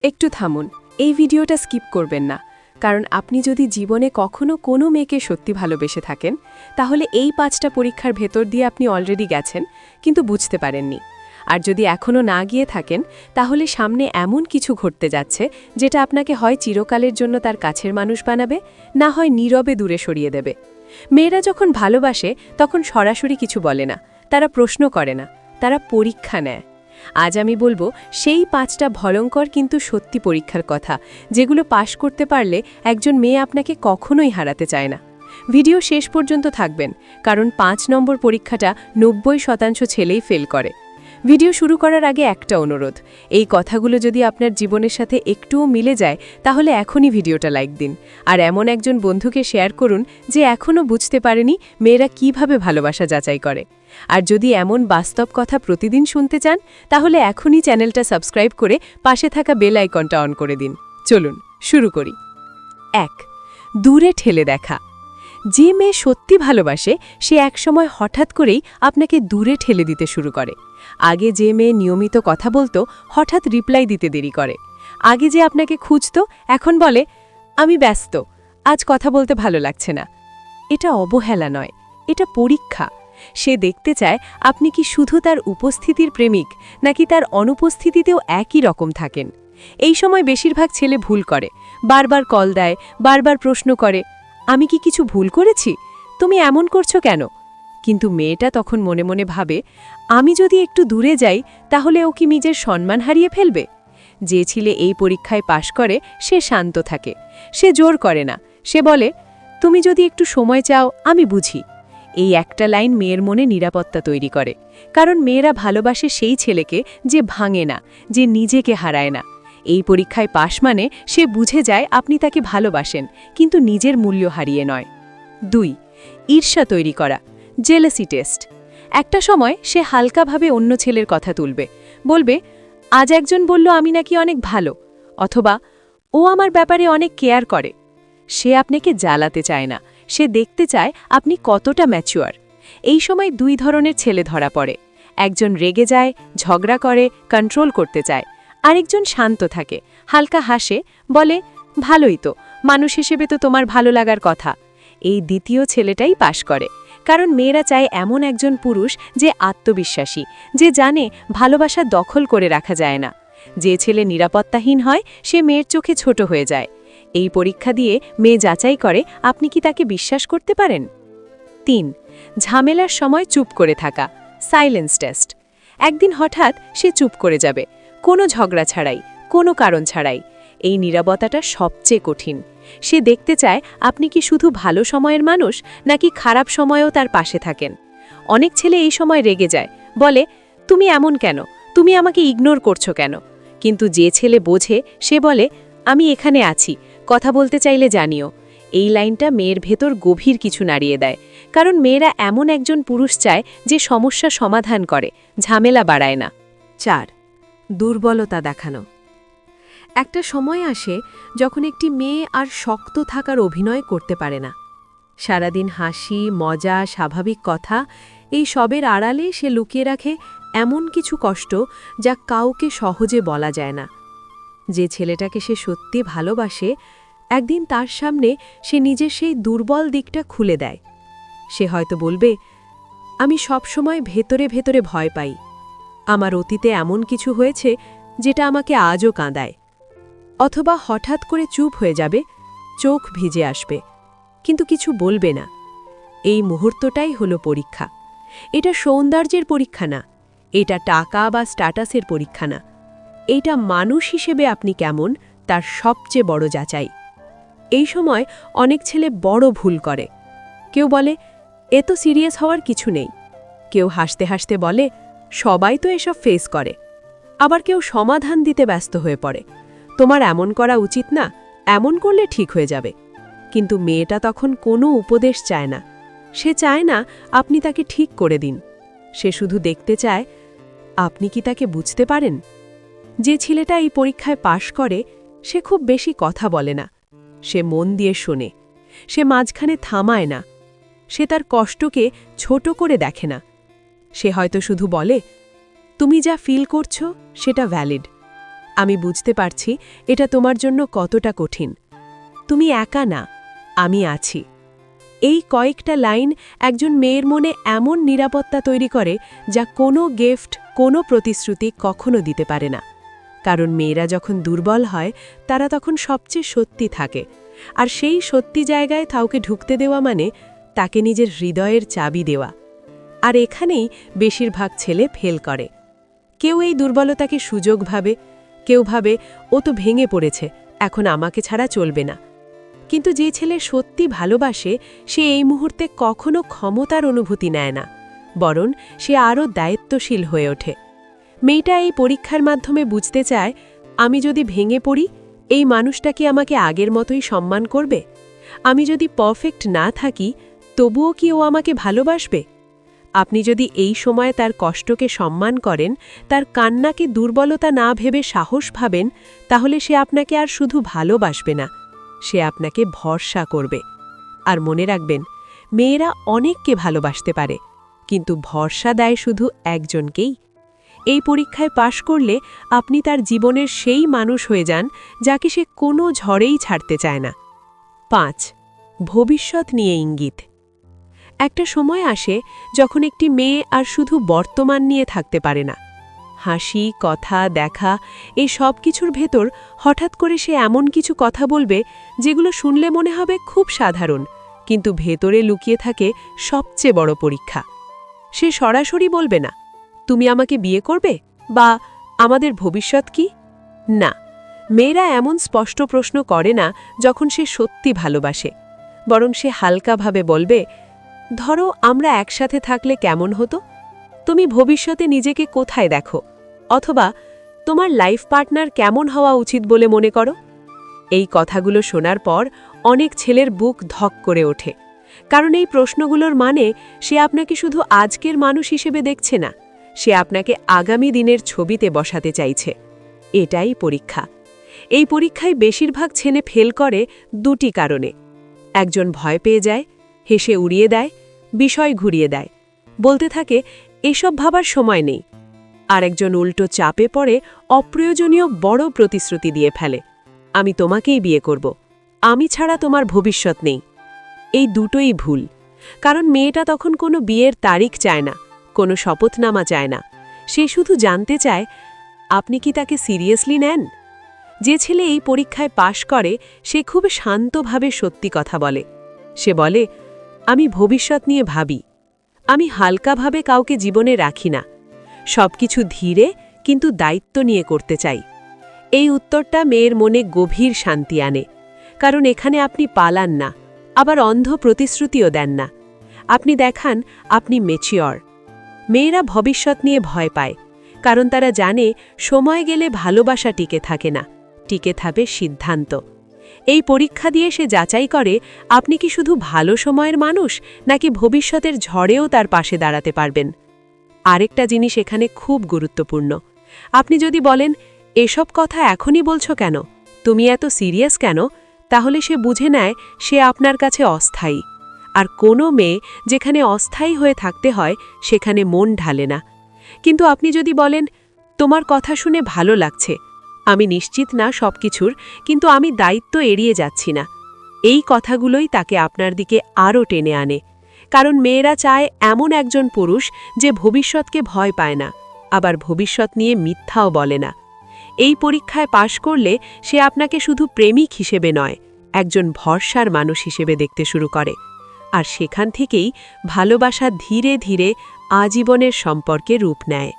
একটু থামুন, এই ভিডিওটা স্কিপ করবেন না, কারণ আপনি যদি জীবনে কখনো কোনো মেয়েকে সত্যি ভালোবেসে থাকেন তাহলে এই 5টা পরীক্ষার ভেতর দিয়ে আপনি অলরেডি গেছেন কিন্তু বুঝতে পারেননি। আর যদি এখনও না গিয়ে থাকেন তাহলে সামনে এমন কিছু ঘটতে যাচ্ছে যেটা আপনাকে হয় চিরকালের জন্য তার কাছের মানুষ বানাবে, না হয় নীরবে দূরে সরিয়ে দেবে। মেয়েরা যখন ভালোবাসে তখন সরাসরি কিছু বলে না, তারা প্রশ্ন করে না, তারা পরীক্ষা নেয়। আজ আমি বলবো সেই 5টা ভয়ঙ্কর কিন্তু সত্যি পরীক্ষার কথা, যেগুলো পাশ করতে পারলে একজন মেয়ে আপনাকে কখনোই হারাতে চায় না। ভিডিও শেষ পর্যন্ত থাকবেন, কারণ 5 নম্বর পরীক্ষাটা 90% ছেলেই ফেল করে। ভিডিও শুরু করার আগে একটা অনুরোধ, এই কথাগুলো যদি আপনার জীবনের সাথে একটুও মিলে যায় তাহলে এখনই ভিডিওটা লাইক দিন, আর এমন একজন বন্ধুকে শেয়ার করুন যে এখনও বুঝতে পারেনি মেয়েরা কিভাবে ভালোবাসা যাচাই করে। আর যদি এমন বাস্তব কথা প্রতিদিন শুনতে চান তাহলে এখনই চ্যানেলটা সাবস্ক্রাইব করে পাশে থাকা বেল আইকনটা অন করে দিন। চলুন শুরু করি। 1. দূরে ঠেলে দেখা। যে মেয়ে সত্যি ভালোবাসে সে একসময় হঠাৎ করেই আপনাকে দূরে ঠেলে দিতে শুরু করে। আগে যে মেয়ে নিয়মিত কথা বলতো হঠাৎ রিপ্লাই দিতে দেরি করে। আগে যে আপনাকে খুঁজতো এখন বলে আমি ব্যস্ত, আজ কথা বলতে ভালো লাগছে না। এটা অবহেলা নয়, এটা পরীক্ষা। সে দেখতে চায় আপনি কি শুধু তার উপস্থিতির প্রেমিক নাকি তার অনুপস্থিতিতেও একই রকম থাকেন। এই সময় বেশিরভাগ ছেলে ভুল করে, বারবার কল দেয়, বারবার প্রশ্ন করে আমি কি কিছু ভুল করেছি, তুমি এমন করছো কেন। কিন্তু মেয়েটা তখন মনে মনে ভাবে আমি যদি একটু দূরে যাই তাহলে ও কি নিজের সম্মান হারিয়ে ফেলবে। যে ছেলে এই পরীক্ষায় পাশ করে সে শান্ত থাকে, সে জোর করে না, সে বলে তুমি যদি একটু সময় চাও আমি বুঝি। এই একটা লাইন মেয়ের মনে নিরাপত্তা তৈরি করে, কারণ মেয়েরা ভালোবাসে সেই ছেলেকে যে ভাঙে না, যে নিজেকে হারায় না। এই পরীক্ষায় পাশ মানে সে বুঝে যায় আপনি তাকে ভালোবাসেন কিন্তু নিজের মূল্য হারিয়ে নয়। 2. ঈর্ষা তৈরি করা, জেলাসি টেস্ট। একটা সময় সে হালকাভাবে অন্য ছেলের কথা তুলবে, বলবে আজ একজন বলল আমি নাকি অনেক ভালো, অথবা ও আমার ব্যাপারে অনেক কেয়ার করে। সে আপনাকে জ্বালাতে চায় না, সে দেখতে চায় আপনি কতটা ম্যাচিউর। এই সময় 2 ধরনের ছেলে ধরা পড়ে, একজন রেগে যায়, ঝগড়া করে, কন্ট্রোল করতে চায়, আরেকজন শান্ত থাকে, হালকা হাসে, বলে ভালোই তো, মানুষ হিসেবে তো তোমার ভালো লাগার কথা। এই দ্বিতীয় ছেলেটাই পাশ করে, কারণ মেয়েরা চায় এমন একজন পুরুষ যে আত্মবিশ্বাসী, যে জানে ভালোবাসা দখল করে রাখা যায় না। যে ছেলে নিরাপত্তাহীন হয় সে মেয়ের চোখে ছোট হয়ে যায়। এই পরীক্ষা দিয়ে মেয়ে যাচাই করে আপনি কি তাকে বিশ্বাস করতে পারেন। 3. ঝামেলার সময় চুপ করে থাকা, সাইলেন্স টেস্ট। একদিন হঠাৎ সে চুপ করে যাবে, কোনো ঝগড়া ছাড়াই, কোনো কারণ ছাড়াই। এই নীরবতাটা সবচেয়ে কঠিন। সে দেখতে চায় আপনি কি শুধু ভালো সময়ের মানুষ নাকি খারাপ সময়েও তার পাশে থাকেন। অনেক ছেলে এই সময় রেগে যায়, বলে তুমি এমন কেন, তুমি আমাকে ইগনোর করছো কেন। কিন্তু যে ছেলে বোঝে সে বলে আমি এখানে আছি, কথা বলতে চাইলে জানিও। এই লাইনটা মেয়ের ভেতর গভীর কিছু নাড়িয়ে দেয়, কারণ মেয়েরা এমন একজন পুরুষ চায় যে সমস্যা সমাধান করে, ঝামেলা বাড়ায় না। 4. দুর্বলতা দেখানো। একটা সময় আসে যখন একটি মেয়ে আর শক্ত থাকার অভিনয় করতে পারে না। সারাদিন হাসি, মজা, স্বাভাবিক কথা, এই সবের আড়ালে সে লুকিয়ে রাখে এমন কিছু কষ্ট যা কাউকে সহজে বলা যায় না। যে ছেলেটাকে সে সত্যি ভালোবাসে একদিন তার সামনে সে নিজের সেই দুর্বল দিকটা খুলে দেয়। সে হয়তো বলবে আমি সবসময় ভেতরে ভেতরে ভয় পাই, আমার অতীতে এমন কিছু হয়েছে যেটা আমাকে আজও কাঁদায়। অথবা হঠাৎ করে চুপ হয়ে যাবে, চোখ ভিজে আসবে, কিন্তু কিছু বলবে না। এই মুহূর্তটাই হলো পরীক্ষা। এটা সৌন্দর্যের পরীক্ষা না, এটা টাকা বা স্ট্যাটাসের পরীক্ষা না, এইটা মানুষ হিসেবে আপনি কেমন তার সবচেয়ে বড় যাচাই। এই সময় অনেক ছেলে বড় ভুল করে। কেউ বলে এ তো সিরিয়াস হওয়ার কিছু নেই, কেউ হাসতে হাসতে বলে সবাই তো এসব ফেস করে, আবার কেউ সমাধান দিতে ব্যস্ত হয়ে পড়ে, তোমার এমন করা উচিত না, এমন করলে ঠিক হয়ে যাবে। কিন্তু মেয়েটা তখন কোনো উপদেশ চায় না, সে চায় না আপনি তাকে ঠিক করে দিন, সে শুধু দেখতে চায় আপনি কি তাকে বুঝতে পারেন। যে ছেলেটা এই পরীক্ষায় পাশ করে সে খুব বেশি কথা বলে না, সে মন দিয়ে শোনে, সে মাঝখানে থামায় না, সে তার কষ্টকে ছোট করে দেখে না। সে হয়তো শুধু বলে তুমি যা ফিল করছো সেটা ভ্যালিড, আমি বুঝতে পারছি এটা তোমার জন্য কতটা কঠিন। তুমি একা না, আমি আছি। এই কয়েকটা লাইন একজন মেয়ের মনে এমন নিরাপত্তা তৈরি করে যা কোনো গিফট, কোনো প্রতিশ্রুতি কখনো দিতে পারে না। কারণ মেয়েরা যখন দুর্বল হয় তারা তখন সবচেয়ে সত্যি থাকে, আর সেই সত্যি জায়গায় কাউকে ঢুকতে দেওয়া মানে তাকে নিজের হৃদয়ের চাবি দেওয়া। আর এখানেই বেশিরভাগ ছেলে ফেল করে। কেউ এই দুর্বলতাকে সুযোগ ভাবে, কেউ ভাবে ও তো ভেঙে পড়েছে, এখন আমাকে ছাড়া চলবে না। কিন্তু যে ছেলে সত্যি ভালোবাসে সে এই মুহূর্তে কখনো ক্ষমতার অনুভূতি নেয় না, বরং সে আরও দায়িত্বশীল হয়ে ওঠে। মেয়েটা এই পরীক্ষার মাধ্যমে বুঝতে চায়, আমি যদি ভেঙে পড়ি, এই মানুষটা কি আমাকে আগের মতোই সম্মান করবে? আমি যদি পারফেক্ট না থাকি, তবুও কি ও আমাকে ভালোবাসবে? আপনি যদি এই সময় তার কষ্টকে সম্মান করেন, তার কান্নাকে দুর্বলতা না ভেবে সাহস ভাবেন, তাহলে সে আপনাকে আর শুধু ভালোবাসবে না, সে আপনাকে ভরসা করবে। আর মনে রাখবেন, মেয়েরা অনেককে ভালোবাসতে পারে, কিন্তু ভরসা দেয় শুধু একজনকেই। এই পরীক্ষায় পাশ করলে আপনি তার জীবনের সেই মানুষ হয়ে যান যাকে সে কোনো ঝড়েই ছাড়তে চায় না। 5. ভবিষ্যৎ নিয়ে ইঙ্গিত। একটা সময় আসে যখন একটি মেয়ে আর শুধু বর্তমান নিয়ে থাকতে পারে না। হাসি, কথা, দেখা, এই সব কিছুর ভেতর হঠাৎ করে সে এমন কিছু কথা বলবে যেগুলো শুনলে মনে হবে খুব সাধারণ, কিন্তু ভেতরে লুকিয়ে থাকে সবচেয়ে বড় পরীক্ষা। সে সরাসরি বলবে না, তুমি আমাকে বিয়ে করবে, বা আমাদের ভবিষ্যৎ কি? না, মেয়েরা এমন স্পষ্ট প্রশ্ন করে না যখন সে সত্যি ভালোবাসে, বরং সে হালকাভাবে বলবে, ধরো আমরা একসাথে থাকলে কেমন হতো? তুমি ভবিষ্যতে নিজেকে কোথায় দেখো? অথবা তোমার লাইফ পার্টনার কেমন হওয়া উচিত বলে মনে করো? এই কথাগুলো শোনার পর অনেক ছেলের বুক ধক করে ওঠে, কারণ এই প্রশ্নগুলোর মানে সে আপনাকে শুধু আজকের মানুষ হিসেবে দেখছে না, সে আপনাকে আগামী দিনের ছবিতে বসাতে চাইছে। এটাই পরীক্ষা। এই পরীক্ষায় বেশিরভাগ ছেলে ফেল করে দুটি কারণে। একজন ভয় পেয়ে যায়, হেসে উড়িয়ে দেয়, বিষয় ঘুরিয়ে দেয়, বলতে থাকে এসব ভাবার সময় নেই। আর একজন উল্টো চাপে পড়ে অপ্রয়োজনীয় বড় প্রতিশ্রুতি দিয়ে ফেলে, আমি তোমাকেই বিয়ে করব, আমি ছাড়া তোমার ভবিষ্যৎ নেই। এই দুটোই ভুল, কারণ মেয়েটা তখন কোনো বিয়ের তারিখ চায় না, কোনো শপথনামা চায় না, সে শুধু জানতে চায় আপনি কি তাকে সিরিয়াসলি নেন। যে ছেলে এই পরীক্ষায় পাশ করে সে খুব শান্তভাবে সত্যি কথা বলে। সে বলে, আমি ভবিষ্যৎ নিয়ে ভাবি, আমি হালকাভাবে কাউকে জীবনে রাখি না, সবকিছু ধীরে কিন্তু দায়িত্ব নিয়ে করতে চাই। এই উত্তরটা মেয়ের মনে গভীর শান্তি আনে, কারণ এখানে আপনি পালান না, আবার অন্ধ প্রতিশ্রুতিও দেন না। আপনি দেখান আপনি ম্যাচিওর। মেয়েরা ভবিষ্যৎ নিয়ে ভয় পায়, কারণ তারা জানে সময় গেলে ভালোবাসা টিকে থাকে না, টিকে থাকে সিদ্ধান্ত। এই পরীক্ষা দিয়ে সে যাচাই করে আপনি কি শুধু ভালো সময়ের মানুষ, নাকি ভবিষ্যতের ঝড়েও তার পাশে দাঁড়াতে পারবেন। আরেকটা জিনিস এখানে খুব গুরুত্বপূর্ণ, আপনি যদি বলেন এসব কথা এখনই বলছো কেন, তুমি এত সিরিয়াস কেন, তাহলে সে বুঝে নেয় সে আপনার কাছে অস্থায়ী। আর কোনো মেয়ে যেখানে অস্থায়ী হয়ে থাকতে হয় সেখানে মন ঢালে না। কিন্তু আপনি যদি বলেন তোমার কথা শুনে ভালো লাগছে, আমি নিশ্চিত না সবকিছুর, কিন্তু আমি দায়িত্ব এড়িয়ে যাচ্ছি না, এই কথাগুলোই তাকে আপনার দিকে আরও টেনে আনে। কারণ মেয়েরা চায় এমন একজন পুরুষ যে ভবিষ্যৎকে ভয় পায় না, আবার ভবিষ্যৎ নিয়ে মিথ্যাও বলে না। এই পরীক্ষায় পাশ করলে সে আপনাকে শুধু প্রেমিক হিসেবে নয়, একজন ভরসার মানুষ হিসেবে দেখতে শুরু করে। আর সেখান থেকেই ভালোবাসা ধীরে ধীরে আজীবনের সম্পর্কে রূপ নেয়।